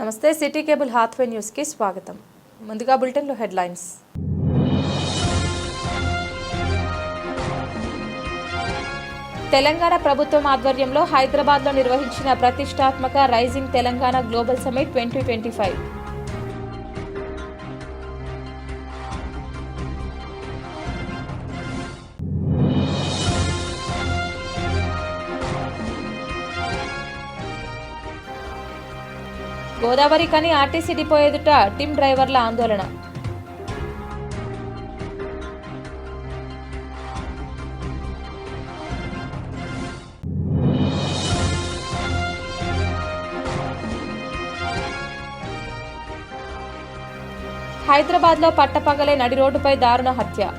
నమస్తే city cable Hathway news కి స్వాగతం. ముందుగా బులెటిన్ లో హెడ్లైన్స్. తెలంగాణ ప్రభుత్వం ఆధ్వర్యంలో హైదరాబాద్ లో నిర్వహించిన ప్రతిష్టాత్మక rising Telangana global summit 2025. Godavarikhani RTC depot ఎదుట టిమ్ డ్రైవర్ల ఆందోళన. హైదరాబాద్లో పట్టపగలే నడి రోడ్డుపై దారుణ హత్య.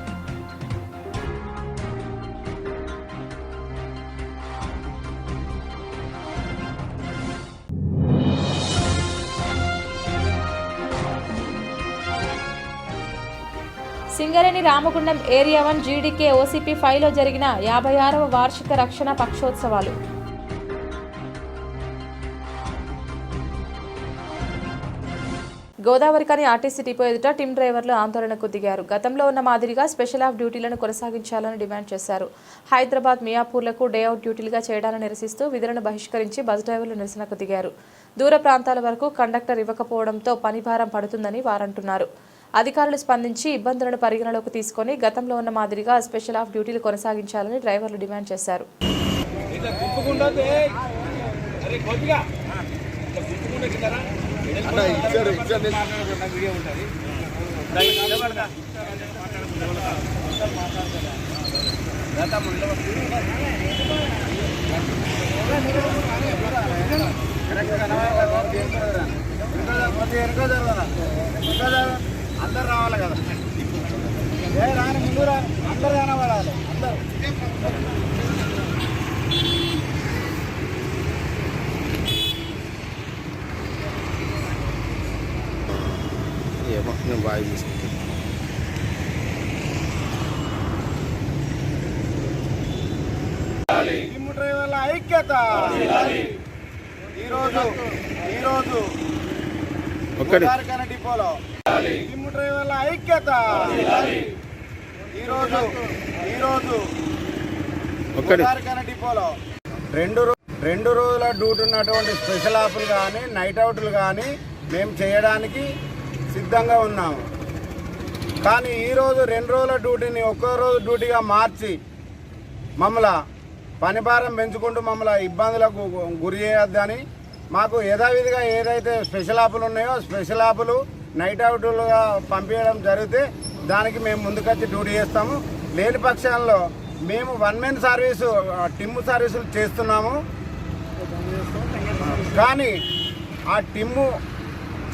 Singareni Ramagundam area 1 GDK OCP 5లో జరిగిన 56వ వార్షిక రక్షణ పక్షోత్సవాలు. గోదావరి కని ఆర్టీసీ డిపో ఎదుట టిమ్ డ్రైవర్లు ఆందోళనకు దిగారు. గతంలో ఉన్న మాదిరిగా స్పెషల్ ఆఫ్ డ్యూటీలను కొనసాగించాలని డిమాండ్ చేశారు. హైదరాబాద్ మియాపూర్లకు డే అవుట్ డ్యూటీలుగా చేయడాన్ని నిరసిస్తూ విధులను బహిష్కరించి బస్ డ్రైవర్లు నిరసనకు దిగారు. దూర ప్రాంతాల వరకు కండక్టర్ ఇవ్వకపోవడంతో పనిభారం పడుతుందని వారంటున్నారు. అధికారులు స్పందించి ఇబ్బందులను పరిగణలోకి తీసుకొని గతంలో ఉన్న మాదిరిగా స్పెషల్ ఆఫ్ డ్యూటీలు కొనసాగించాలని డ్రైవర్లు డిమాండ్ చేశారు. అందరు రావాలి కదా, రాని ముందు అందరు కనబడాలి. అందరు ఏమో నేను బాగా తీసుకుంటాను. టిమ్ డ్రైవర్ల ఐక్యత. ఈరోజు డిపోలో టిమ్ డ్రైవర్ల ఐక్యత. ఈరోజు డిపోలో రెండు రోజుల డ్యూటీ ఉన్నటువంటి స్పెషల్ ఆఫ్లు కానీ నైట్ అవుట్లు కానీ మేము చేయడానికి సిద్ధంగా ఉన్నాము. కానీ ఈరోజు 2 రోజుల డ్యూటీని ఒక్కో రోజు డ్యూటీగా మార్చి మమ్మల్ని పనిభారం పెంచుకుంటూ మమ్మల్ని ఇబ్బందులకు గురి చేయొద్దని, మాకు యథావిధిగా ఏదైతే స్పెషల్ ఆఫ్లు ఉన్నాయో స్పెషల్ ఆఫ్లు నైట్ అవుట్లుగా పంపించడం జరిగితే దానికి మేము ముందుకొచ్చి డ్యూటీ చేస్తాము. లేని పక్షంలో మేము 1 మెన్ సర్వీసు టిమ్ సర్వీసులు చేస్తున్నాము. కానీ ఆ టిమ్ము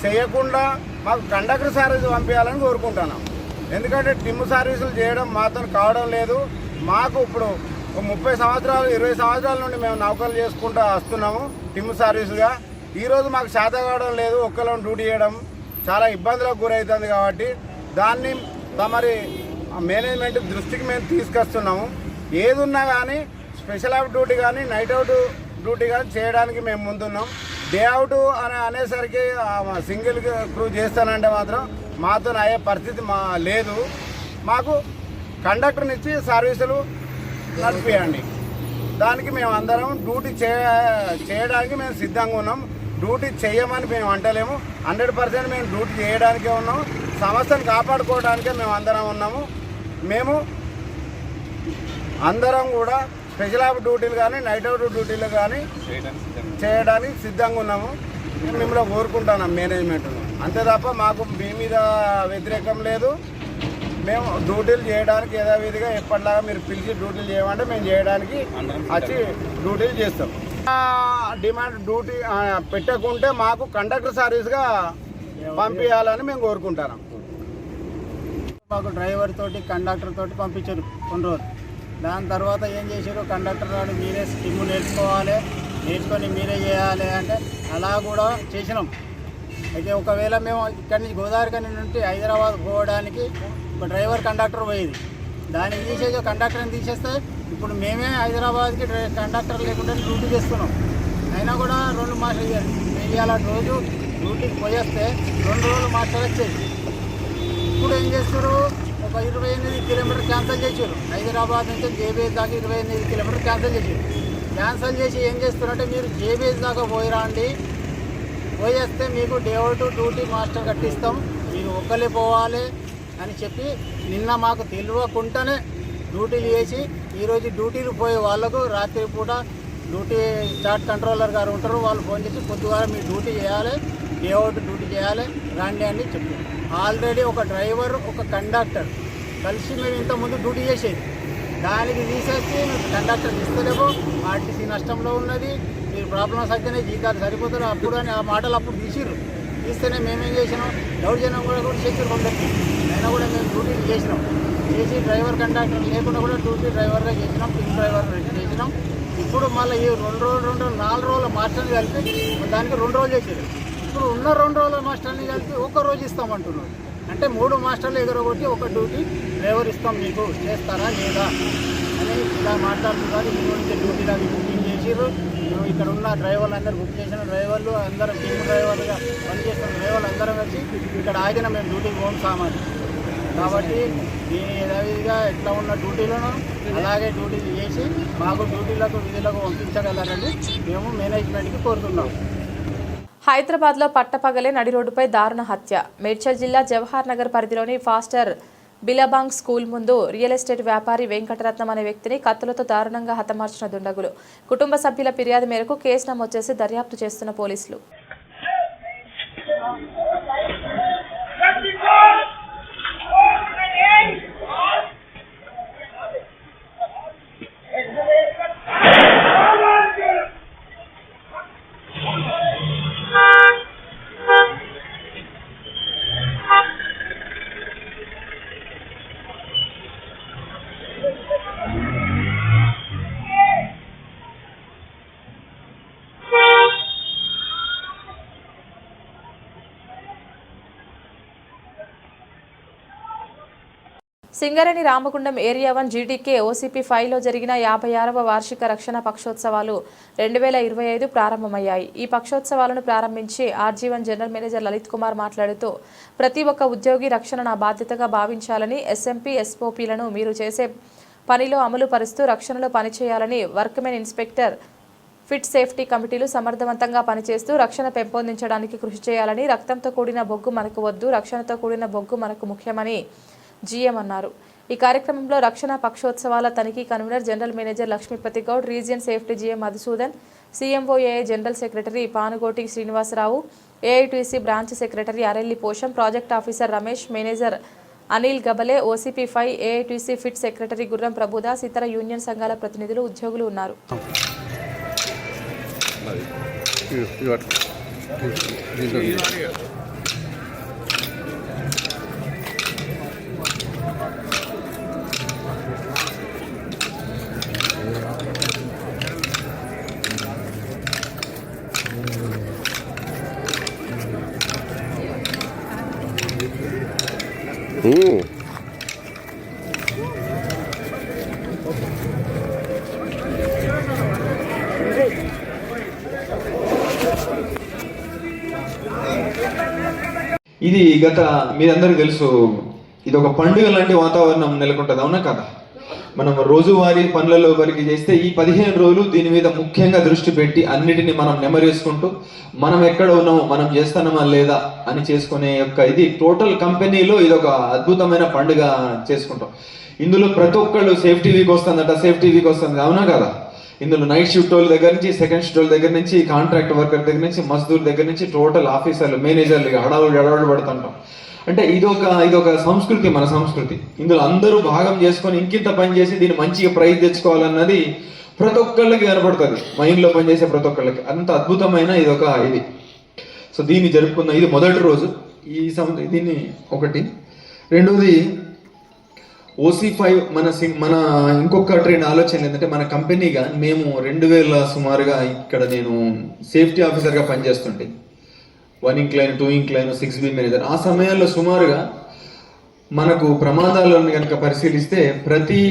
చేయకుండా మాకు కండక్టర్ సర్వీస్ పంపించాలని కోరుకుంటున్నాం. ఎందుకంటే టిమ్ సర్వీసులు చేయడం మాతో కావడం లేదు. మాకు ఇప్పుడు 30 సంవత్సరాలు 20 సంవత్సరాల నుండి మేము నౌకలు చేసుకుంటూ వస్తున్నాము టిమ్ సర్వీసుగా. ఈరోజు మాకు చేత కావడం లేదు, ఒక్కళ్ళని డ్యూటీ చేయడం చాలా ఇబ్బందులకు గురవుతుంది. కాబట్టి దాన్ని తమరి మేనేజ్మెంట్ దృష్టికి మేము తీసుకొస్తున్నాము. ఏది ఉన్నా కానీ స్పెషల్ ఆఫ్ డ్యూటీ కానీ నైట్ అవుట్ డ్యూటీ కానీ చేయడానికి మేము ముందున్నాం. డే అవుట్ అనేసరికి సింగిల్ క్రూ చేస్తానంటే మాత్రం మాతో అయ్యే పరిస్థితి లేదు. మాకు కండక్టర్ని ఇచ్చి సర్వీసులు నడిపియండి. దానికి మేము అందరం డ్యూటీ చేయడానికి మేము సిద్ధంగా ఉన్నాం. డ్యూటీ చేయమని మేము అంటలేము. 100% మేము డ్యూటీ చేయడానికే ఉన్నాం. సంస్థను కాపాడుకోవడానికే మేము అందరం ఉన్నాము. మేము అందరం కూడా స్పెషల్ ఆఫ్ డ్యూటీలు కానీ నైట్ అవుట్ డ్యూటీలు కానీ చేయడానికి సిద్ధంగా ఉన్నాము. మేము మిమ్మల్ని కోరుకుంటున్నాం మేనేజ్మెంట్ను. అంతే తప్ప మాకు మీ మీద వ్యతిరేకం లేదు. మేము డ్యూటీలు చేయడానికి యథావిధిగా ఎప్పటిలాగా మీరు పిలిచి డ్యూటీలు చేయమంటే మేము చేయడానికి వచ్చి డ్యూటీలు చేస్తాం. డిమాండ్ డ్యూటీ పెట్టకుంటే మాకు కండక్టర్ సర్వీస్గా పంపించాలని మేము కోరుకుంటున్నాం. మాకు డ్రైవర్ తోటి కండక్టర్ తోటి పంపించారు కొన్ని రోజులు. దాని తర్వాత ఏం చేశారు, కండక్టర్ వాడు మీరే టిమ్ నేర్చుకొని మీరే చేయాలి అంటే అలా కూడా చేసినాం. అయితే ఒకవేళ మేము ఇక్కడి నుంచి గోదావరి కని నుండి హైదరాబాద్ పోవడానికి ఒక డ్రైవర్ కండక్టర్ పోయేది, దాన్ని తీసేసి కండక్టర్ని తీసేస్తే ఇప్పుడు మేమే హైదరాబాద్కి కండక్టర్ లేకుండా డ్యూటీ చేస్తున్నాం. అయినా కూడా 2 మాసాలు ఇవ్వాలి. ఇవాళ రోజు డ్యూటీకి పోయేస్తే 2 రోజులు మాస్టర్ వచ్చేది. ఇప్పుడు ఏం చేస్తారు, ఒక 28 కిలోమీటర్ క్యాన్సిల్ చేశారు. హైదరాబాద్ నుంచి జేబీఎస్ దాకా 28 కిలోమీటర్ క్యాన్సిల్ చేశారు. క్యాన్సిల్ చేసి ఏం చేస్తున్నారంటే, మీరు జేబీఎస్ దాకా పోయిరాండి, పోయేస్తే మీకు డే అవుట్ డ్యూటీ మాస్టర్ కట్టిస్తాం, మీరు ఒక్కలే పోవాలి అని చెప్పి నిన్న మాకు తెలియకుండానే డ్యూటీలు చేసి ఈరోజు డ్యూటీలు పోయే వాళ్ళకు రాత్రి పూట డ్యూటీ చార్ట్ కంట్రోలర్ గారు ఉంటారు, వాళ్ళు ఫోన్ చేసి పొద్దుగా మీ డ్యూటీ చేయాలి, డే అవుట్ డ్యూటీ చేయాలి రండి అని చెప్పారు. ఆల్రెడీ ఒక డ్రైవర్ ఒక కండక్టర్ కలిసి మేము ఇంతకుముందు డ్యూటీ చేసేది, దానికి తీసేసి కండక్టర్ ఇస్తలేవు, ఆర్టీసీ నష్టంలో ఉన్నది, మీరు ప్రాబ్లమ్స్ అయితేనే జీతాలు సరిపోతారు అప్పుడు అని ఆ మాటలు అప్పుడు తీసిర్రు. తీస్తేనే మేమేం చేసినాం, దౌర్జన్యం కూడా చేసారు కొందరికి, అయినా కూడా మేము డ్యూటీలు చేసినాం. చేసి డ్రైవర్ కండక్టర్ లేకుండా కూడా డ్యూటీ డ్రైవర్గా చేసినాం, టీమ్ డ్రైవర్ చేసినాం. ఇప్పుడు మళ్ళీ ఈ 2 రోజులు 4 రోజుల మాస్టర్ని కలిపి దానికి 2 రోజులు చేసారు. ఇప్పుడు ఉన్న 2 రోజుల మాస్టర్ని కలిపి 1 రోజు ఇస్తామంటున్నారు. అంటే 3 మాస్టర్లు ఎగరగొట్టి ఒక డ్యూటీ డ్రైవర్ ఇస్తాం, మీకు చేస్తారా లేదా అని ఇలా మాట్లాడుతున్నారు. ఈ నుంచి డ్యూటీలో బుకింగ్ చేసిర్రు. మేము ఇక్కడ ఉన్న డ్రైవర్లు అందరూ బుక్ చేసిన డ్రైవర్లు అందరం టీమ్ డ్రైవర్లుగా పనిచేస్తున్న డ్రైవర్లు అందరం వచ్చి ఇక్కడ ఆగిన మేము డ్యూటీకి పోం సామాన్లు. కాబట్టి దీని యథావిధిగా ఎట్లా ఉన్న డ్యూటీలను అలాగే డ్యూటీలు చేసి మాకు డ్యూటీలకు విధులకు పంపించగలరని మేము మేనేజ్మెంట్కి కోరుతున్నాము. హైదరాబాద్లో పట్టపగలే నడి రోడ్డుపై దారుణ హత్య. మేడ్చల్ జిల్లా జవహర్ నగర్ పరిధిలోని ఫాస్టర్ బిలబాంగ్ స్కూల్ ముందు రియల్ ఎస్టేట్ వ్యాపారి వెంకటరత్నం అనే వ్యక్తిని కత్తులతో దారుణంగా హతమార్చిన దుండగులు. కుటుంబ సభ్యుల ఫిర్యాదు మేరకు కేసు నమోదు చేసి దర్యాప్తు చేస్తున్న పోలీసులు. సింగరేణి రామగుండం ఏరియా 1 జీటీకే ఓసీపీ 5లో జరిగిన 56వ వార్షిక రక్షణ పక్షోత్సవాలు 2025 ప్రారంభమయ్యాయి. ఈ పక్షోత్సవాలను ప్రారంభించి ఆర్జీ1 జనరల్ మేనేజర్ లలిత్ కుమార్ మాట్లాడుతూ, ప్రతి ఒక్క ఉద్యోగి రక్షణ నా బాధ్యతగా భావించాలని, ఎస్ఎంపీ ఎస్ఓపీలను మీరు చేసే పనిలో అమలు పరుస్తూ రక్షణలో పనిచేయాలని, వర్క్మెన్ ఇన్స్పెక్టర్ ఫిట్ సేఫ్టీ కమిటీలు సమర్థవంతంగా పనిచేస్తూ రక్షణ పెంపొందించడానికి కృషి చేయాలని, రక్తంతో కూడిన బొగ్గు మనకు వద్దు, రక్షణతో కూడిన బొగ్గు మనకు ముఖ్యమని జీఎం అన్నారు. ఈ కార్యక్రమంలో రక్షణ పక్షోత్సవాల తనిఖీ convener general manager Lakshmipathi Goud, region safety GM Madhusudan, CMOA general secretary Panugoti Srinivasarao, AITC branch secretary Arelli Posham, project officer Ramesh, manager Anil Gabale, OCP 5 AITC pit secretary Gurram Prabhudas, ఇతర యూనియన్ సంఘాల ప్రతినిధులు, ఉద్యోగులు ఉన్నారు. ఇది గత మీరందరికీ తెలుసు, ఇది ఒక పండుగ లాంటి వాతావరణం నెలకొంటుంది, అవునా కదా? మనం రోజువారీ పనులలో వరకు చేస్తే ఈ 15 రోజులు దీని మీద ముఖ్యంగా దృష్టి పెట్టి అన్నిటిని మనం నెమరేసుకుంటూ మనం ఎక్కడ ఉన్నామో, మనం చేస్తున్నామా లేదా అని చేసుకునే యొక్క ఇది టోటల్ కంపెనీలో ఇది ఒక అద్భుతమైన పండుగ చేసుకుంటాం. ఇందులో ప్రతి ఒక్కళ్ళు సేఫ్టీ వీక్ వస్తుందట, సేఫ్టీ వీక్ వస్తుంది, అవునా కదా? ఇందులో నైట్ షిఫ్ట్ వాళ్ళ దగ్గర నుంచి, సెకండ్ షిఫ్ట్ వాళ్ళ దగ్గర నుంచి, కాంట్రాక్ట్ వర్కర్ దగ్గర నుంచి, మజ్దూర్ దగ్గర నుంచి టోటల్ ఆఫీసర్లు, మేనేజర్లు హడావుడు పడుతుంటాం. అంటే ఇదొక సంస్కృతి, మన సంస్కృతి. ఇందులో అందరూ భాగం చేసుకొని ఇంకింత పని చేసి దీన్ని మంచిగా ప్రైజ్ తెచ్చుకోవాలన్నది ప్రతి ఒక్కళ్ళకి కనపడుతుంది, మైండ్లో పనిచేసే ప్రతి ఒక్కళ్ళకి. అంత అద్భుతమైన ఇది. సో దీన్ని జరుపుకున్న ఇది మొదటి రోజు. దీన్ని ఒకటి. రెండోది OC5 మన ఇంకొక ట్రెండ్ ఆలోచన ఏంటంటే, మన కంపెనీగా మేము 2000 సుమారుగా ఇక్కడ నేను సేఫ్టీ ఆఫీసర్గా పనిచేస్తుంటే 1 ఇంక్లైన్ 2 ఇంక్లైన్ 6B మేనేజర్. ఆ సమయాల్లో సుమారుగా మనకు ప్రమాదాలను కనుక పరిశీలిస్తే ప్రతి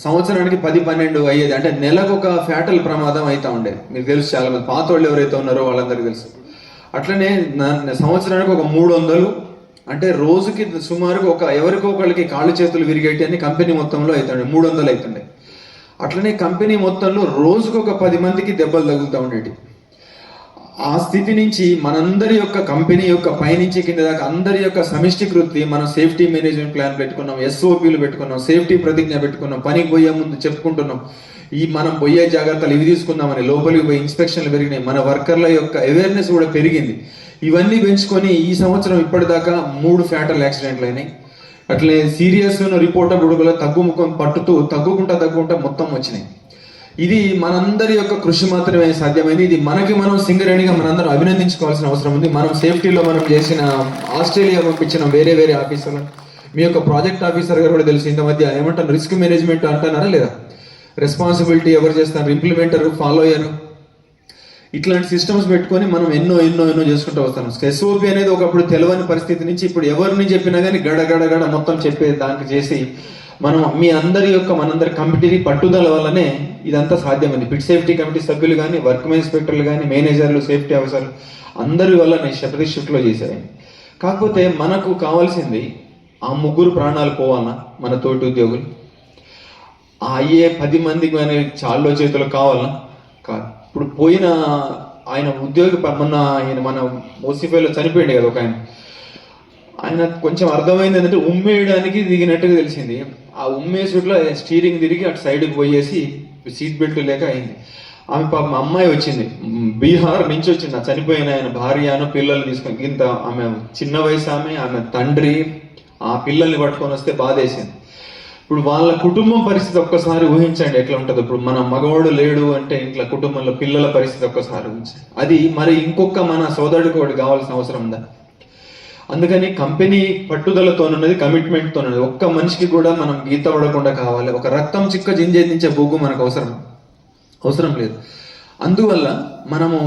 సంవత్సరానికి 10-12 అయ్యేది. అంటే నెలకు ఒక ఫ్యాటల్ ప్రమాదం అవుతా ఉండేది. మీకు తెలుసు, చాలా మంది పాత వాళ్ళు ఎవరైతే ఉన్నారో వాళ్ళందరికీ తెలుసు. అట్లనే సంవత్సరానికి ఒక 300, అంటే రోజుకి సుమారుగా ఎవరికో ఒకళ్ళకి కాళ్ళు చేతులు విరిగేటి అని కంపెనీ మొత్తంలో అవుతుండే 300 అవుతుండే. అట్లనే కంపెనీ మొత్తంలో రోజుకు ఒక 10 మందికి దెబ్బలు తగులుతూ ఉండేటి. ఆ స్థితి నుంచి మనందరి యొక్క కంపెనీ యొక్క పైనుంచి కింద దాకా అందరి యొక్క సమిష్టి కృతి, మనం సేఫ్టీ మేనేజ్మెంట్ ప్లాన్ పెట్టుకున్నాం, SOPలు పెట్టుకున్నాం, సేఫ్టీ ప్రతిజ్ఞ పెట్టుకున్నాం, పనికి పోయే ముందు చెప్పుకుంటున్నాం మనం పోయే జాగ్రత్తలు ఇవి తీసుకుందామని. లోపలికి పోయి ఇన్స్పెక్షన్లు పెరిగినాయి, మన వర్కర్ల యొక్క అవేర్నెస్ కూడా పెరిగింది. ఇవన్నీ పెంచుకొని ఈ సంవత్సరం ఇప్పటిదాకా 3 ఫ్యాటల్ యాక్సిడెంట్లు అయినాయి. అట్లే సీరియస్ రిపోర్ట్ అప్పుడు కూడా తగ్గుకుంటా మొత్తం వచ్చినాయి. ఇది మనందరి యొక్క కృషి మాత్రమే సాధ్యమైంది. ఇది మనం సింగరేణిగా మనందరం అభినందించుకోవాల్సిన అవసరం ఉంది. మనం సేఫ్టీలో మనం చేసిన ఆస్ట్రేలియా పంపించిన వేరే ఆఫీసర్లు, మీ యొక్క ప్రాజెక్ట్ ఆఫీసర్ గారు కూడా తెలుసు. ఇంత మధ్య ఏమంటారు, రిస్క్ మేనేజ్మెంట్ అంటున్నారా లేదా, రెస్పాన్సిబిలిటీ ఎవరు చేస్తారు, ఇంప్లిమెంటర్, ఫాలోయర్, ఇట్లాంటి సిస్టమ్స్ పెట్టుకొని మనం ఎన్నో చేసుకుంటూ వస్తాం. SOP అనేది ఒకప్పుడు తెలియని పరిస్థితి నుంచి ఇప్పుడు ఎవరిని చెప్పినా కానీ గడ మొత్తం చెప్పే దానికి చేసి మనందరి కమిటీ పట్టుదల వల్లనే ఇదంతా సాధ్యమైంది. పిట్ సేఫ్టీ కమిటీ సభ్యులు కానీ, వర్క్ ఇన్స్పెక్టర్లు కానీ, మేనేజర్లు, సేఫ్టీ ఆఫీసర్లు అందరి వల్లనే షిఫ్ట్లో చేశారు. కాకపోతే మనకు కావాల్సింది ఆ 3 ప్రాణాలు పోవాలన్నా మన తోటి ఉద్యోగులు, అయ్యే 10 మందికి కానీ చాల్లో చేతులు కావాలన్నా కాదు. ఇప్పుడు పోయిన ఆయన ఉద్యోగి మన ఓసిఫైలో చనిపోయింది కదా ఒక ఆయన కొంచెం అర్థమైంది ఏంటంటే ఉమ్మేయడానికి దిగినట్టుగా తెలిసింది. ఆ ఉమ్మేసుట్లో స్టీరింగ్ తిరిగి అటు సైడ్కి పోయేసి సీట్ బెల్ట్ లేక అయింది. ఆమె పాపం అమ్మాయి వచ్చింది, బీహార్ నుంచి వచ్చింది. ఆ చనిపోయిన ఆయన భార్యను పిల్లల్ని తీసుకొని, ఇంత ఆమె చిన్న వయసు, ఆమె తండ్రి ఆ పిల్లల్ని పట్టుకొని వస్తే బాధేసింది. ఇప్పుడు వాళ్ళ కుటుంబం పరిస్థితి ఒక్కసారి ఊహించండి ఎట్లా ఉంటుందో. ఇప్పుడు మన మగవాడు లేడు అంటే ఇంట్లో కుటుంబంలో పిల్లల పరిస్థితి ఒక్కసారి ఊహించండి. అది మరి ఇంకొక మన సోదరుడికి ఒకటి కావాల్సిన అవసరం ఉందా? అందుకని కంపెనీ పట్టుదలతోనున్నది, కమిట్మెంట్తోనున్నది. ఒక్క మనిషికి కూడా మనం గీత పడకుండా కావాలి. ఒక రక్తం చిక్క జింజేదించే బొగ్గు మనకు అవసరం లేదు. అందువల్ల మనము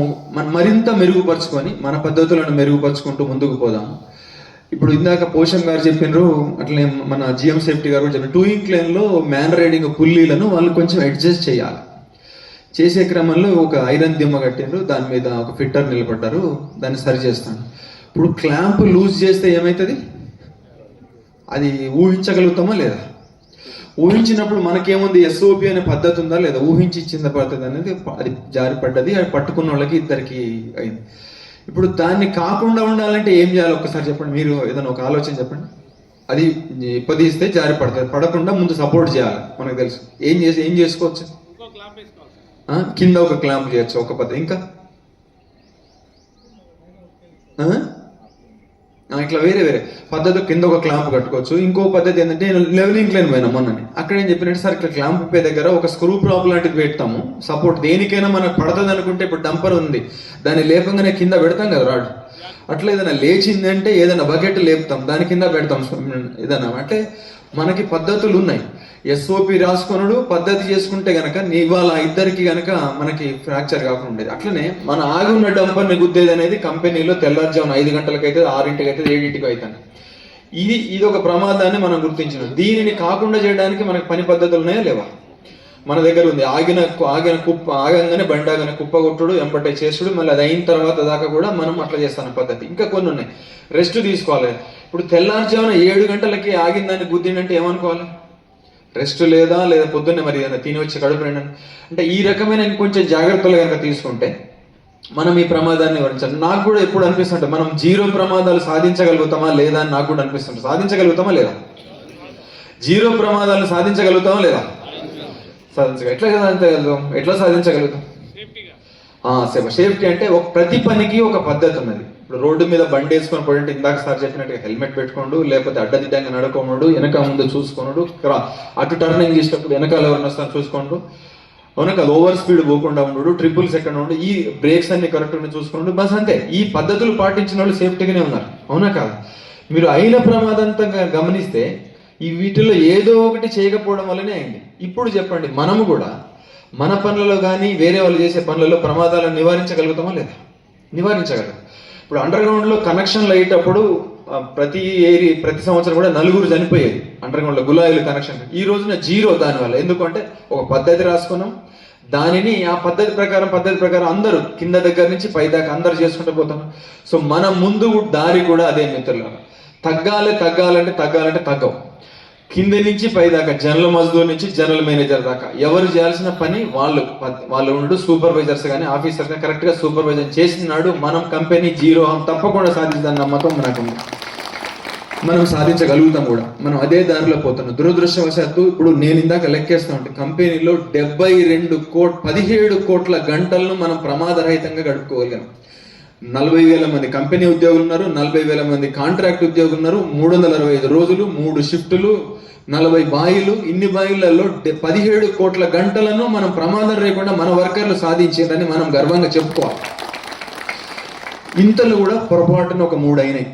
మరింత మెరుగుపరుచుకొని మన పద్ధతులను మెరుగుపరుచుకుంటూ ముందుకు పోదాము. ఇప్పుడు ఇందాక పోషం గారు చెప్పినారు, అట్లనే మన GM సేఫ్టీ గారు కూడా చెప్పారు, టూయింగ్ క్లేన్లో మ్యాన్ రైడింగ్ పుల్లీలను వాళ్ళు కొంచెం అడ్జస్ట్ చేయాలి. చేసే క్రమంలో ఒక ఐరన్ దిమ్మ కట్టినారు, దాని మీద ఒక ఫిట్టర్ నిలబడ్డారు, దాన్ని సరి చేస్తాను. ఇప్పుడు క్లాంప్ లూజ్ చేస్తే ఏమవుతుంది, అది ఊహించగలుగుతామా లేదా? ఊహించినప్పుడు మనకేముంది, SOP అనే పద్ధతి ఉందా లేదా? ఊహించి ఇచ్చిన పద్ధతి అనేది అది జారిపడ్డది, అది పట్టుకున్న వాళ్ళకి ఇద్దరికి అయింది. ఇప్పుడు దాన్ని కాకుండా ఉండాలంటే ఏం చేయాలి ఒక్కసారి చెప్పండి. మీరు ఏదైనా ఒక ఆలోచన చెప్పండి. అది పదిస్తే జారి పడుతుంది, పడకుండా ముందు సపోర్ట్ చేయాలి. మనకు తెలుసు ఏం చేసుకోవచ్చు. కింద ఒక క్లాంప్ చేయొచ్చు, ఒక పద్ధతి. ఇంకా ఇట్లా వేరే పద్ధతి కింద ఒక క్లాంప్ కట్టుకోవచ్చు. ఇంకో పద్ధతి ఏంటంటే నేను లెవెలింగ్ క్లైన్ పోయినా మొన్నని, అక్కడ ఏం చెప్పినట్టు సార్ ఇట్లా క్లాంప్ పే దగ్గర ఒక స్క్రూ ప్రాప్ లాంటిది పెడతాము, సపోర్ట్ దేనికైనా మనకు పడుతుంది అనుకుంటే. ఇప్పుడు డంపర్ ఉంది, దాన్ని లేపంగానే కింద పెడతాం కదా రాడ్, అట్లా ఏదైనా లేచిందంటే ఏదైనా బకెట్ లేపుతాం, దాని కింద పెడతాం ఏదైనా. అంటే మనకి పద్ధతులు ఉన్నాయి. SOP రాసుకొనుడు, పద్ధతి చేసుకుంటే గనక ఇవాళ ఇద్దరికి గనక మనకి ఫ్రాక్చర్ కాకుండా ఉండేది. అట్లనే మన ఆగి ఉన్న డంపర్ని గుద్దేది అనేది కంపెనీలో తెల్లారుజామున 5 గంటలకు అయితే, 6ంటికి అయితే, 7ంటికి అవుతాను. ఇది ఒక ప్రమాదాన్ని మనం గుర్తించినాం. దీనిని కాకుండా చేయడానికి మనకు పని పద్ధతులు ఉన్నాయా లేవా? మన దగ్గర ఉంది. ఆగంగానే బండాగానే కుప్ప కొట్టుడు, ఎంబటే చేసుడు, మళ్ళీ అది అయిన తర్వాత దాకా కూడా మనం అట్లా చేస్తాను పద్ధతి. ఇంకా కొన్ని ఉన్నాయి. రెస్ట్ తీసుకోవాలి. ఇప్పుడు తెల్లారుజామున 7 గంటలకి ఆగిందాన్ని గుద్దిందంటే ఏమనుకోవాలి? రెస్ట్ లేదా పొద్దున్నే మరి తిని వచ్చి కడుపు నిండా అంటే ఈ రకమైన ఇంకొంచెం జాగ్రత్తలు కనుక తీసుకుంటే మనం ఈ ప్రమాదాన్ని నివారించాలి. నాకు కూడా ఎప్పుడు అనిపిస్తుంటే మనం 0 ప్రమాదాలు సాధించగలుగుతామా లేదా అని నాకు కూడా అనిపిస్తుంది. సాధించగలుగుతామా లేదా? 0 ప్రమాదాలు సాధించగలుగుతామా లేదా? ఎట్లా సాధించగలుగుతాం? సేఫ్టీ అంటే ప్రతి పనికి ఒక పద్ధతి ఉన్నది. ఇప్పుడు రోడ్డు మీద బండి వేసుకొని పోయింటే ఇందాక సార్ చెప్పినట్టుగా హెల్మెట్ పెట్టుకోండు, లేకపోతే అడ్డదిడ్డంగా నడుకోమడు, వెనక ముందు చూసుకోండు, అటు టర్నింగ్ చేసేటప్పుడు వెనకాల ఎవరిని వస్తాను చూసుకోండు, వెనక ఓవర్ స్పీడ్ పోకుండా ఉండు, ట్రిపుల్స్ ఎక్కడ ఉండు, ఈ బ్రేక్స్ అన్ని కరెక్ట్గా చూసుకోండు. బస్ అంతే. ఈ పద్ధతులు పాటించిన వాళ్ళు సేఫ్టీగానే ఉన్నారు, అవునా కాదు? మీరు అయిన ప్రమాదంతో గమనిస్తే ఈ వీటిల్లో ఏదో ఒకటి చేయకపోవడం వల్లనే అయింది. ఇప్పుడు చెప్పండి, మనము కూడా మన పనులలో కానీ వేరే వాళ్ళు చేసే పనులలో ప్రమాదాలను నివారించగలుగుతామా లేదా? నివారించగలం. ఇప్పుడు అండర్ గ్రౌండ్లో కనెక్షన్లు అయ్యేటప్పుడు ప్రతి సంవత్సరం కూడా 4 చనిపోయేది అండర్ గ్రౌండ్లో గులాయిలు కనెక్షన్. ఈ రోజున 0 దానివల్ల. ఎందుకంటే ఒక పద్ధతి రాసుకున్నాం, దానిని ఆ పద్ధతి ప్రకారం అందరూ కింద దగ్గర నుంచి పై దాకా అందరూ చేసుకుంటూ పోతాం. సో మన ముందు దారి కూడా అదే మిత్రులారా. తగ్గాలంటే తగ్గవు. కింద నుంచి పై దాకా జనరల్ మజ్దూర్ నుంచి జనరల్ మేనేజర్ దాకా ఎవరు చేయాల్సిన పని వాళ్ళు ఉండు. సూపర్వైజర్స్ కానీ ఆఫీసర్స్ కానీ కరెక్ట్గా సూపర్వైజర్ చేసినాడు మనం కంపెనీ జీరో తప్పకుండా సాధించడానికి నమ్మకం మనకు ఉంది. మనం సాధించగలుగుతాం కూడా. మనం అదే దారిలో పోతున్నాం. దురదృష్టవశాత్తు ఇప్పుడు నేను ఇందాక లెక్కేస్తా ఉంటే కంపెనీలో 17 కోట్ల గంటలను మనం ప్రమాదరహితంగా గడుపుకోగలిగాం. 40,000 మంది కంపెనీ ఉద్యోగులు ఉన్నారు, 40,000 మంది కాంట్రాక్ట్ ఉద్యోగులు ఉన్నారు, 365 రోజులు, 3 షిఫ్టులు, 40 బాయిలు. ఇన్ని బాయిలలో 17 కోట్ల గంటలను మనం ప్రమాదం లేకుండా మన వర్కర్లు సాధించారని మనం గర్వంగా చెప్పుకోవాలి. ఇంతలో కూడా పొరపాటున ఒక 3 అయినాయి.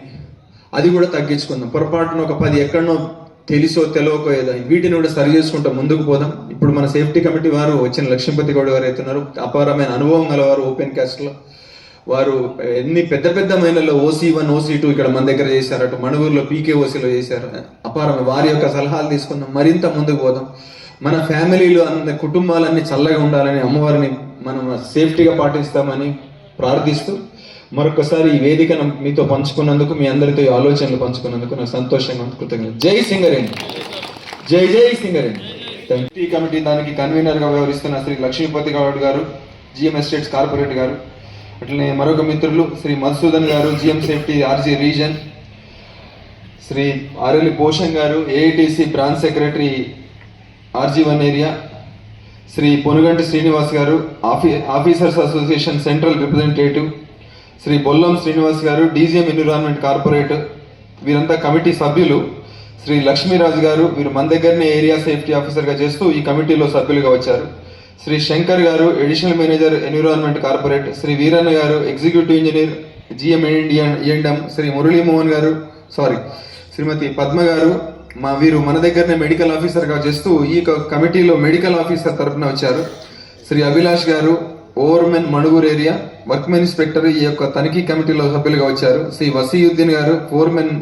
అది కూడా తగ్గించుకుందాం. పొరపాటున ఒక 10 ఎక్కడనో తెలిసో తెలియకో ఏదో వీటిని కూడా సరి చేసుకుంటూ ముందుకు పోదాం. ఇప్పుడు మన సేఫ్టీ కమిటీ వారు వచ్చిన లక్ష్మీపతి గౌడ్ గారు అవుతున్నారు. అపారమైన అనుభవం గలవారు. ఓపెన్ క్యాస్ట్లో వారు ఎన్ని పెద్ద మైళ్ళలో OC1 OC2 ఇక్కడ మన దగ్గర చేశారు. అటు మణుగూరులో PKOCలో చేశారు. అపారమైన వారి యొక్క సలహాలు తీసుకుందాం. మరింత ముందుకు పోదాం. మన ఫ్యామిలీలో కుటుంబాలన్నీ చల్లగా ఉండాలని అమ్మవారిని మనం సేఫ్టీగా పాటిస్తామని ప్రార్థిస్తూ మరొకసారి ఈ వేదికను మీతో పంచుకున్నందుకు, మీ అందరితో ఈ ఆలోచనలు పంచుకున్నందుకు నాకు సంతోషంగా కృతజ్ఞతలు. జై సింగరేణి, జై సింగరేణి. ఈ కమిటీ దానికి కన్వీనర్గా వ్యవహరిస్తున్న శ్రీ లక్ష్మీపతి గౌడ్ గారు, GM ఎస్టేట్స్ కార్పొరేట్ గారు, అట్లనే మరొక మిత్రులు Shri Madhusudan garu, GM safety RG region, Shri Arelli Poshan garu, AITC branch secretary RG1 area, Shri Ponuganti Srinivas garu, officers association central representative, Shri Bollam Srinivas garu, DGM environment corporate, వీరంతా కమిటీ సభ్యులు. శ్రీ లక్ష్మీరాజు గారు, వీరు మన దగ్గరనే ఏరియా సేఫ్టీ ఆఫీసర్గా చేస్తూ ఈ కమిటీలో సభ్యులుగా వచ్చారు. Shri Shankar garu, additional manager environment corporate, Shri Veeranna garu, executive engineer GM E&M, Shri Muralimohan garu, Shrimati Padma గారు, వీరు మన దగ్గరనే మెడికల్ ఆఫీసర్గా చేస్తూ ఈ కమిటీలో మెడికల్ ఆఫీసర్ తరఫున వచ్చారు. Shri Abhilash garu, overmen Manuguru area workmen inspector, ఈ యొక్క తనిఖీ కమిటీలో సభ్యులుగా వచ్చారు. Shri Wasiuddin garu, foreman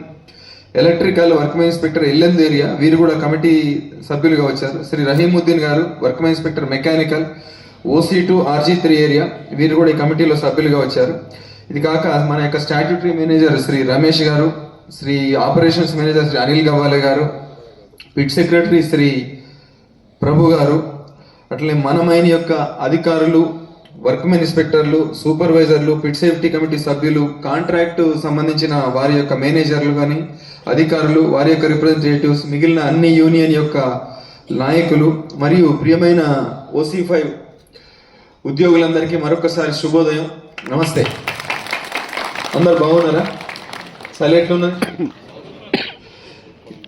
electrical workmen inspector ఎల్ఎంద్ ఏరియా, వీరు కూడా కమిటీ సభ్యులుగా వచ్చారు. శ్రీ రహీముద్దీన్ గారు, workmen inspector mechanical OC2 RG3 area, వీరు కూడా ఈ కమిటీలో సభ్యులుగా వచ్చారు. ఇది కాక మన యొక్క స్టాట్యూటరీ మేనేజర్ శ్రీ రమేష్ గారు, శ్రీ ఆపరేషన్స్ మేనేజర్ శ్రీ అనిల్ గవాలే గారు, పిట్ సెక్రటరీ శ్రీ ప్రభు గారు, అట్లనే మనమైన యొక్క అధికారులు, వర్క్మెన్ ఇన్స్పెక్టర్లు, సూపర్వైజర్లు, పిట్ సేఫ్టీ కమిటీ సభ్యులు, కాంట్రాక్ట్ సంబంధించిన వారి యొక్క మేనేజర్లు కానీ అధికారులు, వారి యొక్క రిప్రజెంటేటివ్స్, మిగిలిన అన్ని యూనియన్ యొక్క నాయకులు మరియు ప్రియమైన OC5 ఉద్యోగులందరికీ మరొకసారి శుభోదయం, నమస్తే. అందరు బాగున్నారా? చలి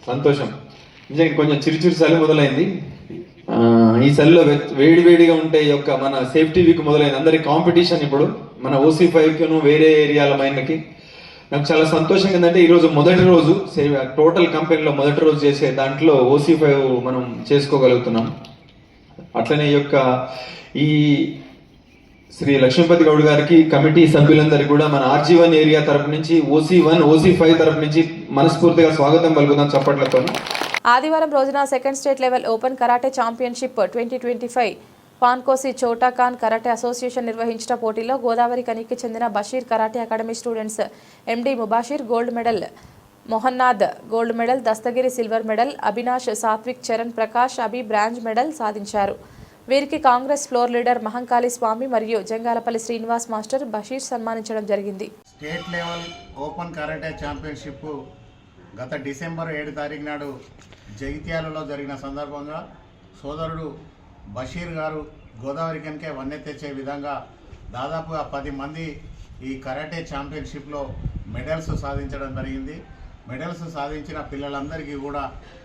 సంతోషం. నిజంగా కొంచెం చిరుచిరు చలి మొదలైంది. ఈ చలిలో వేడిగా ఉంటే ఈ యొక్క మన సేఫ్టీ వీక్ మొదలైంది. అందరి కాంపిటీషన్ ఇప్పుడు మన OC5కిను వేరే ఏరియాల మైన్కి. నాకు చాలా సంతోషంగా ఏంటంటే ఈరోజు మొదటి రోజు టోటల్ కంపెనీలో మొదటి రోజు చేసే దాంట్లో OC5 మనం చేసుకోగలుగుతున్నాం. అట్లనే ఈ శ్రీ లక్ష్మీపతి గౌడ్ గారికి, కమిటీ సభ్యులందరికీ కూడా మన RG1 ఏరియా తరపు నుంచి, OC1 OC5 తరపు నుంచి మనస్ఫూర్తిగా స్వాగతం పలుకుదాం చప్పట్లతో. ఆదివారం రోజున second state level open karate championship 2025 పాన్కోసి చోటాకాన్ కరాటే అసోసియేషన్ నిర్వహించిన పోటీలో గోదావరి కనికి చెందిన Basheer karate academy students MD Mubashir gold medal, Mohannad gold medal, Dastagiri silver medal, Abhinash, Satvik, Charan Prakash, Abhi bronze medal సాధించారు. వీరికి కాంగ్రెస్ ఫ్లోర్ లీడర్ మహంకాళి స్వామి మరియు జంగాలపల్లి శ్రీనివాస్ మాస్టర్ బషీర్ సన్మానించడం జరిగింది. State level open karate championship గత డిసెంబర్ 7 తారీఖు నాడు జగిత్యాలలో జరిగిన సందర్భంగా సోదరుడు బషీర్ గారు గోదావరి కనుకే వన్నె తెచ్చే విధంగా దాదాపుగా 10 మంది ఈ కరాటే ఛాంపియన్షిప్లో మెడల్స్ సాధించడం జరిగింది. మెడల్స్ సాధించిన పిల్లలందరికీ కూడా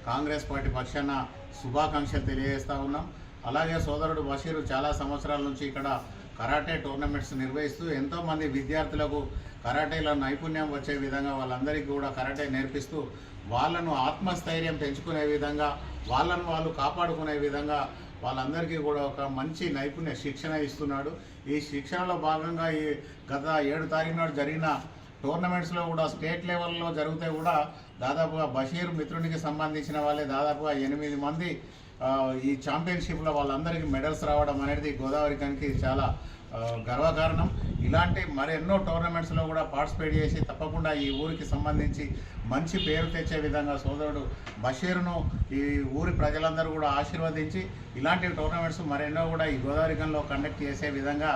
కాంగ్రెస్ పార్టీ పక్షాన శుభాకాంక్షలు తెలియజేస్తూ ఉన్నాం. అలాగే సోదరుడు బషీరు చాలా సంవత్సరాల నుంచి ఇక్కడ కరాటే టోర్నమెంట్స్ నిర్వహిస్తూ ఎంతోమంది విద్యార్థులకు కరాటేలో నైపుణ్యం వచ్చే విధంగా వాళ్ళందరికీ కూడా కరాటే నేర్పిస్తూ వాళ్ళను ఆత్మస్థైర్యం పెంచుకునే విధంగా, వాళ్ళను వాళ్ళు కాపాడుకునే విధంగా వాళ్ళందరికీ కూడా ఒక మంచి నైపుణ్య శిక్షణ ఇస్తున్నాడు. ఈ శిక్షణలో భాగంగా ఈ గత 7 తారీఖు నాడు జరిగిన టోర్నమెంట్స్లో కూడా స్టేట్ లెవెల్లో జరిగితే కూడా దాదాపుగా బషీర్ మిత్రునికి సంబంధించిన వాళ్ళే దాదాపుగా 8 మంది ఈ ఛాంపియన్షిప్లో వాళ్ళందరికీ మెడల్స్ రావడం అనేది గోదావరికానికి చాలా గర్వకారణం. ఇలాంటి మరెన్నో టోర్నమెంట్స్లో కూడా పార్టిసిపేట్ చేసి తప్పకుండా ఈ ఊరికి సంబంధించి మంచి పేరు తెచ్చే విధంగా సోదరుడు బషీర్ను ఈ ఊరి ప్రజలందరూ కూడా ఆశీర్వదించి ఇలాంటి టోర్నమెంట్స్ మరెన్నో కూడా ఈ గోదావరికంలో కండక్ట్ చేసే విధంగా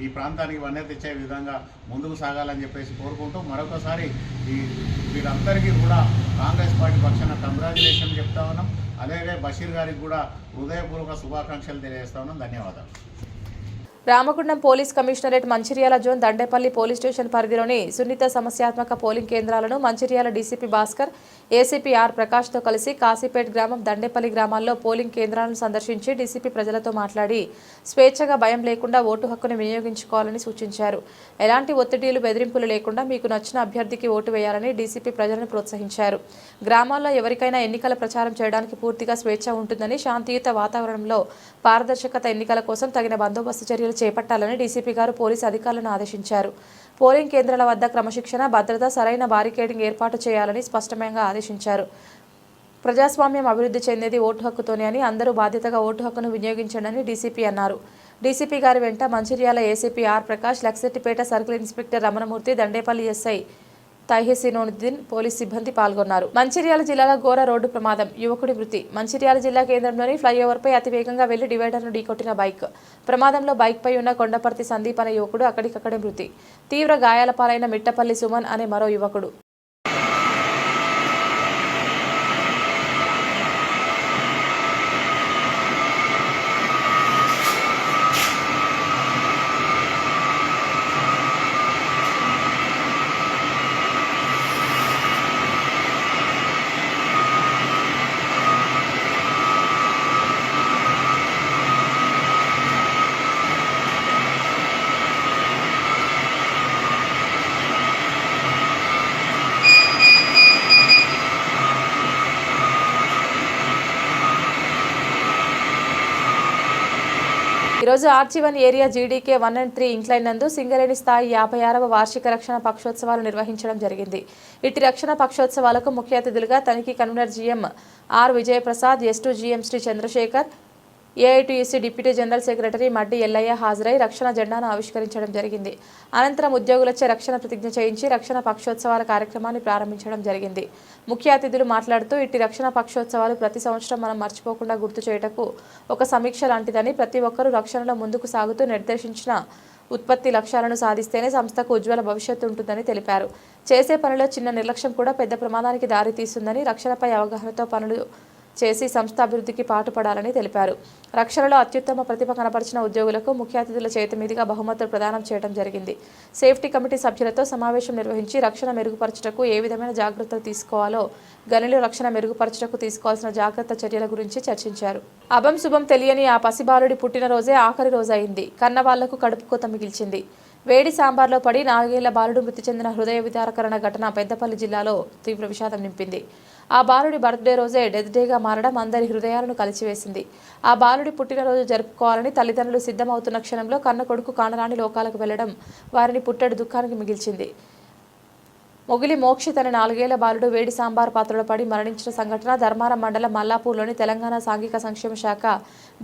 ఈ ప్రాంతానికి వన్నె తెచ్చే విధంగా ముందుకు సాగాలని చెప్పేసి కోరుకుంటూ మరొకసారి ఈ వీళ్ళందరికీ కూడా కాంగ్రెస్ పార్టీ పక్షాన కంగ్రాచులేషన్ చెప్తా ఉన్నాం. అలాగే బషీర్ గారికి కూడా హృదయపూర్వక శుభాకాంక్షలు తెలియజేస్తా ఉన్నాం. ధన్యవాదాలు. Ramagundam police commissionerate Mancherial zone Dandepalli police station పరిధిలోని సున్నిత సమస్యాత్మక పోలింగ్ కేంద్రాలను Mancherial DCP Bhaskar, ACP R ప్రకాష్తో కలిసి కాశీపేట్ గ్రామం, దండేపల్లి గ్రామాల్లో పోలింగ్ కేంద్రాలను సందర్శించి డీసీపీ ప్రజలతో మాట్లాడి స్వేచ్ఛగా భయం లేకుండా ఓటు హక్కును వినియోగించుకోవాలని సూచించారు. ఎలాంటి ఒత్తిడిలు, బెదిరింపులు లేకుండా మీకు నచ్చిన అభ్యర్థికి ఓటు వేయాలని డీసీపీ ప్రజలను ప్రోత్సహించారు. గ్రామాల్లో ఎవరికైనా ఎన్నికల ప్రచారం చేయడానికి పూర్తిగా స్వేచ్ఛ ఉంటుందని, శాంతియుత వాతావరణంలో పారదర్శకత ఎన్నికల కోసం తగిన బందోబస్తు చర్యలు చేపట్టాలని డీసీపీ గారు పోలీసు అధికారులను ఆదేశించారు. పోలింగ్ కేంద్రాల వద్ద క్రమశిక్షణ, భద్రత, సరైన బారికేడింగ్ ఏర్పాటు చేయాలని స్పష్టంగా ఆదేశించారు. ప్రజాస్వామ్యం అభివృద్ధి చెందేది ఓటు హక్కుతోనే అని, అందరూ బాధ్యతగా ఓటు హక్కును వినియోగించండి డీసీపీ అన్నారు. డీసీపీ గారి వెంట Mancherial ACP R Prakash, Luxettipet circle inspector Ramanamurthy, Dandepalli SI Tahaseenuddin police సిబ్బంది పాల్గొన్నారు. మంచిర్యాల జిల్లాలో ఘోర రోడ్డు ప్రమాదం, యువకుడి మృతి. మంచిర్యాల జిల్లా కేంద్రంలోని ఫ్లైఓవర్పై అతివేగంగా వెళ్లి డివైడర్ను ఢీకొట్టిన బైక్ ప్రమాదంలో బైక్పై ఉన్న కొండపర్తి సందీప్ అనే యువకుడు అక్కడికక్కడే మృతి. తీవ్ర గాయాల పాలైన మిట్టపల్లి సుమన్ అనే మరో యువకుడు. ఈరోజు ఆర్చి1 ఏరియా జీడీకే 1 and 3 ఇంక్లైన్ నందు సింగరేణి స్థాయి 56వ వార్షిక రక్షణ పక్షోత్సవాలు నిర్వహించడం జరిగింది. ఇట్టి రక్షణ పక్షోత్సవాలకు ముఖ్య అతిథులుగా తనిఖీ convener GM R Vijayaprasad, S2 GM Shri Chandrashekar, AITUC deputy general secretary Maddi Ellaiah హాజరై రక్షణ జెండాను ఆవిష్కరించడం జరిగింది. అనంతరం ఉద్యోగులచే రక్షణ ప్రతిజ్ఞ చేయించి రక్షణ పక్షోత్సవాల కార్యక్రమాన్ని ప్రారంభించడం జరిగింది. ముఖ్య అతిథులు మాట్లాడుతూ ఇట్టి రక్షణ పక్షోత్సవాలు ప్రతి సంవత్సరం మనం మర్చిపోకుండా గుర్తు చేయటకు ఒక సమీక్ష లాంటిదని, ప్రతి ఒక్కరూ రక్షణలో ముందుకు సాగుతూ నిర్దేశించిన ఉత్పత్తి లక్ష్యాలను సాధిస్తేనే సంస్థకు ఉజ్వల భవిష్యత్తు ఉంటుందని తెలిపారు. చేసే పనిలో చిన్న నిర్లక్ష్యం కూడా పెద్ద ప్రమాదానికి దారి తీస్తుందని, రక్షణపై అవగాహనతో పనులు చేసి సంస్థ అభివృద్ధికి పాటుపడాలని తెలిపారు. రక్షణలో అత్యుత్తమ ప్రతిభ కనపరిచిన ఉద్యోగులకు ముఖ్య అతిథుల చేతి మీదుగా బహుమతులు ప్రదానం చేయడం జరిగింది. సేఫ్టీ కమిటీ సభ్యులతో సమావేశం నిర్వహించి రక్షణ మెరుగుపరచుటకు ఏ విధమైన జాగ్రత్తలు తీసుకోవాలో, గనుల రక్షణ మెరుగుపరచుటకు తీసుకోవాల్సిన జాగ్రత్త చర్యల గురించి చర్చించారు. అభం శుభం తెలియని ఆ పసిబాలుడి పుట్టినరోజే ఆఖరి రోజు అయింది. కన్నవాళ్లకు కడుపు కోత మిగిల్చింది. వేడి సాంబార్లో పడి 4 ఏళ్ల బాలుడు మృతి చెందిన హృదయ విదారకరణ ఘటన పెద్దపల్లి జిల్లాలో తీవ్ర విషాదం నింపింది. ఆ బాలుడి బర్త్డే రోజే డెత్ డేగా మారడం అందరి హృదయాలను కలిచివేసింది. ఆ బాలుడి పుట్టినరోజు జరుపుకోవాలని తల్లిదండ్రులు సిద్ధమవుతున్న క్షణంలో కన్న కొడుకు కానరాని లోకాలకు వెళ్లడం వారిని పుట్టెడు దుఃఖానికి మిగిల్చింది. మొగిలి మోక్షిత్ అనే 4 ఏళ్ల బాలుడు వేడి సాంబార్ పాత్రలో పడి మరణించిన సంఘటన ధర్మారం మండలం మల్లాపూర్లోని తెలంగాణ సాంఘిక సంక్షేమ శాఖ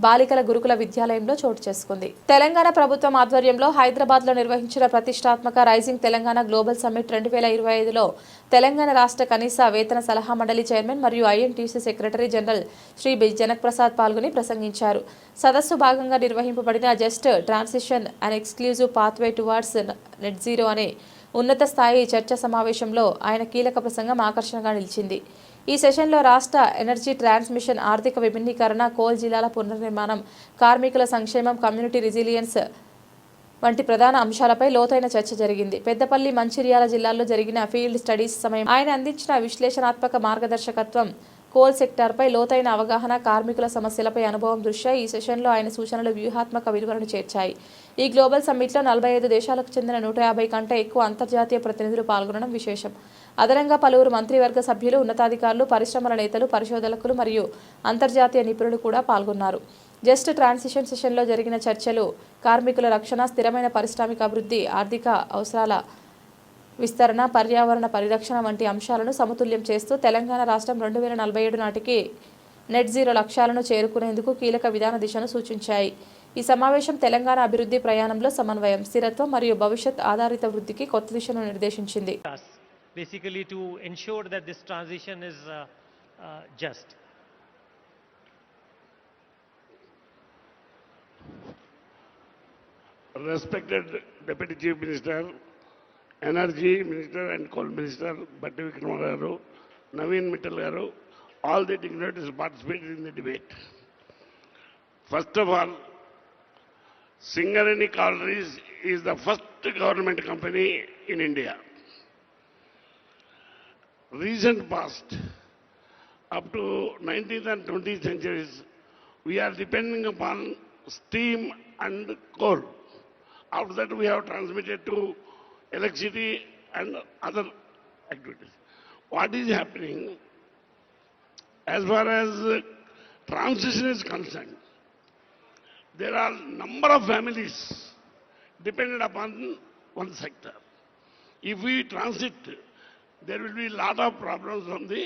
బాలికల గురుకుల విద్యాలయంలో చోటు చేసుకుంది. తెలంగాణ ప్రభుత్వం ఆధ్వర్యంలో హైదరాబాద్లో నిర్వహించిన ప్రతిష్టాత్మక రైజింగ్ తెలంగాణ గ్లోబల్ సమ్మిట్ 2025లో తెలంగాణ రాష్ట్ర కనీస వేతన సలహా మండలి చైర్మన్ మరియు INTUC secretary general Shri B Janak Prasad పాల్గొని ప్రసంగించారు. సదస్సు భాగంగా నిర్వహింపబడిన just transition and exclusive pathway towards net zero అనే ఉన్నత స్థాయి చర్చా సమావేశంలో ఆయన కీలక ప్రసంగం ఆకర్షణగా నిలిచింది. ఈ సెషన్లో రాష్ట్ర ఎనర్జీ ట్రాన్స్మిషన్, ఆర్థిక విభిన్నీకరణ, కోల్ జిల్లాల పునర్నిర్మాణం, కార్మికుల సంక్షేమం, కమ్యూనిటీ రెసిలియన్స్ వంటి ప్రధాన అంశాలపై లోతైన చర్చ జరిగింది. పెద్దపల్లి, మంచిర్యాల జిల్లాల్లో జరిగిన ఫీల్డ్ స్టడీస్ సమయం ఆయన అందించిన విశ్లేషణాత్మక మార్గదర్శకత్వం, కోల్ సెక్టార్పై లోతైన అవగాహన, కార్మికుల సమస్యలపై అనుభవం దృష్ట్యా ఈ సెషన్లో ఆయన సూచనలు వ్యూహాత్మక విలువలను చేర్చాయి. ఈ గ్లోబల్ సమ్మిట్లో 45 దేశాలకు చెందిన 150 కంటే ఎక్కువ అంతర్జాతీయ ప్రతినిధులు పాల్గొనడం విశేషం. అదనంగా పలువురు మంత్రివర్గ సభ్యులు, ఉన్నతాధికారులు, పరిశ్రమల నేతలు, పరిశోధకులు మరియు అంతర్జాతీయ నిపుణులు కూడా పాల్గొన్నారు. జస్ట్ ట్రాన్సిషన్ సెషన్లో జరిగిన చర్చలు కార్మికుల రక్షణ, స్థిరమైన పారిశ్రామిక అభివృద్ధి, ఆర్థిక అవసరాల విస్తరణ, పర్యావరణ పరిరక్షణ వంటి అంశాలను సమతుల్యం చేస్తూ తెలంగాణ రాష్ట్రం 2047 నాటికి నెట్ జీరో లక్ష్యాలను చేరుకునేందుకు కీలక విధాన దిశను సూచించాయి. ఈ సమావేశం తెలంగాణ అభివృద్ధి ప్రయాణంలో సమన్వయం, స్థిరత్వం మరియు భవిష్యత్ ఆధారిత వృద్ధికి కొత్త దిశను నిర్దేశించింది. Basically to ensure that this transition is just. Respected Deputy Chief Minister, Energy Minister and Coal Minister, Batti Vikrama Garu, Naveen Mittal Garu, all the dignitaries participated in the debate. First of all, Singareni Collieries is the first government company in India. Recent past, up to 19th and 20th centuries, we are depending upon steam and coal. After that, we have transmitted to electricity and other activities. What is happening as far as transition is concerned? There are number of families dependent upon one sector. If we transit, there will be a lot of problems from the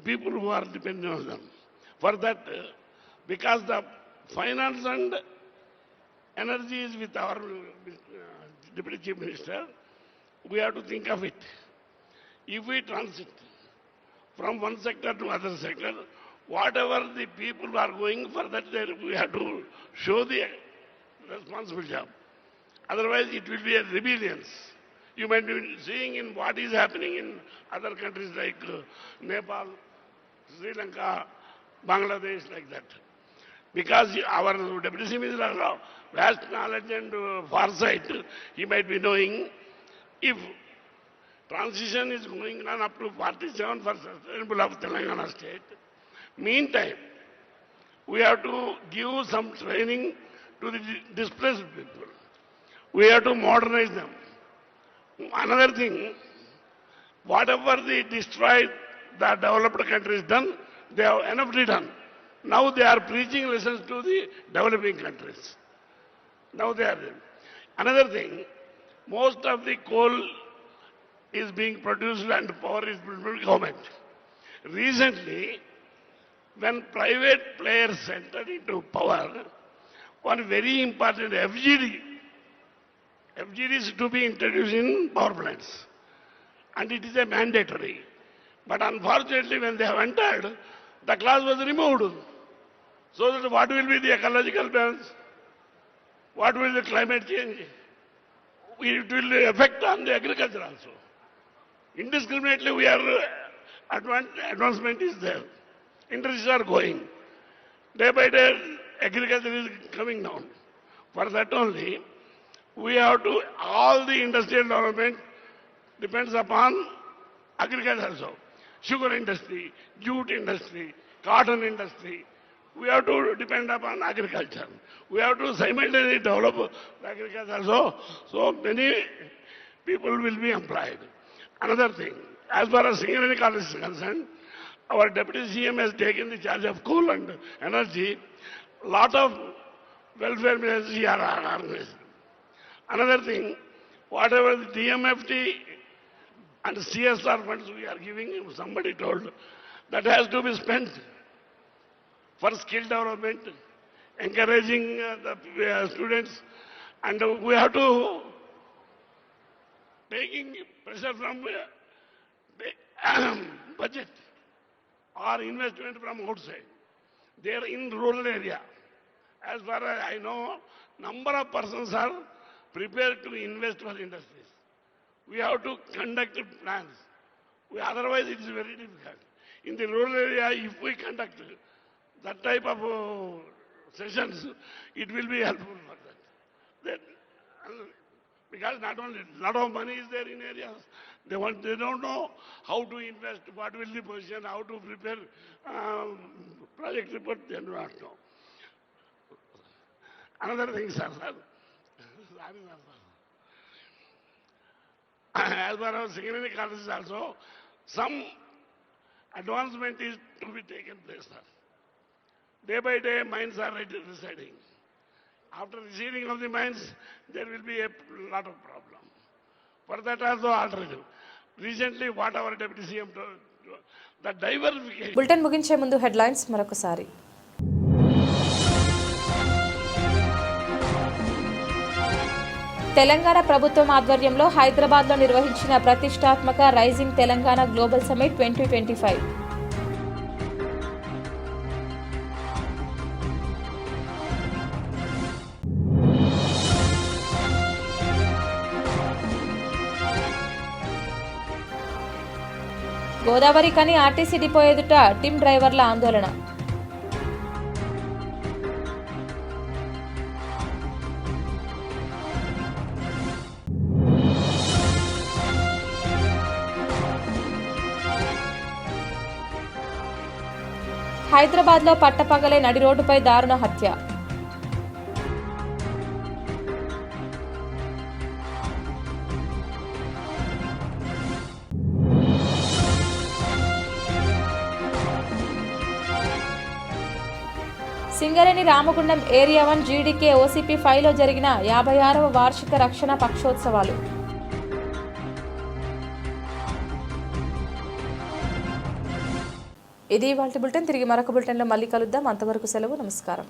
people who are dependent on them. For that, because the finance and energy is with our Deputy Chief Minister, we have to think of it. If we transit from one sector to other sector, whatever the people are going for that, we have to show the responsible job. Otherwise, it will be a rebellion. You might be seeing in what is happening in other countries like Nepal, Sri Lanka, Bangladesh, like that. Because our Deputy Chief Minister has vast knowledge and foresight, he might be knowing if transition is going on up to 47 for sustainable of Telangana state. Meantime, we have to give some training to the displaced people. We have to modernize them. Another thing, whatever they destroyed, the developed countries done, they have enough done. Now they are preaching lessons to the developing countries. Now they are there. Another thing, most of the coal is being produced and power is produced by government. Recently, when private players entered into power, one very important FGD is to be introduced in power plants, and it is a mandatory. But unfortunately, when they have entered, the clause was removed. So that what will be the ecological balance? What will the climate change? It will affect on the agriculture also. Indiscriminately, we are advancement is there. Industries are going. Day by day, agriculture is coming down. For that only, we have to, all the industrial development depends upon agriculture also. Sugar industry, jute industry, cotton industry. We have to depend upon agriculture. We have to simultaneously develop agriculture also, so many people will be employed. Another thing, as far as Singareni College is concerned, our Deputy CM has taken the charge of coal and energy. Lot of welfare measures are organized. Another thing, whatever the DMFT and CSR funds we are giving, somebody told, that has to be spent for skill development, encouraging the students, and we have to taking pressure from the budget or investment from outside. They are in rural area. As far as I know, number of persons are prepared to invest for industries. We have to conduct plans. Otherwise, it is very difficult. In the rural area, if we conduct that type of sessions, it will be helpful for that. Because not only lot of money is there in areas, they don't know how to invest, what will the position, how to prepare project report, they do not know. Another thing, sir. As far as Singareni College is also, some advancement is to be taken place, sir. Day by day, mines are residing. After receiving of the mines, there will be a lot of problem. For that also alternative. Recently, what our Deputy CM the diversification. Bulletin ముగించే ముందు headlines మరొకసారి. తెలంగాణ ప్రభుత్వం ఆధ్వర్యంలో హైదరాబాద్లో నిర్వహించిన ప్రతిష్టాత్మక rising Telangana global summit 2025. Godavarikhani RTC depot ఎదుట Tim డ్రైవర్ల ఆందోళన. హైదరాబాద్లో పట్టపగలే నడి రోడ్డుపై దారుణ హత్య. Singareni Ramagundam area 1 GDK OCP 5లో జరిగిన 56వ వార్షిక రక్షణ పక్షోత్సవాలు. ఇది ఇవాల్టి బులెటిన్. తిరిగి మరొక బులెటిన్లో మళ్ళీ కలుద్దాం. అంతవరకు సెలవు. నమస్కారం.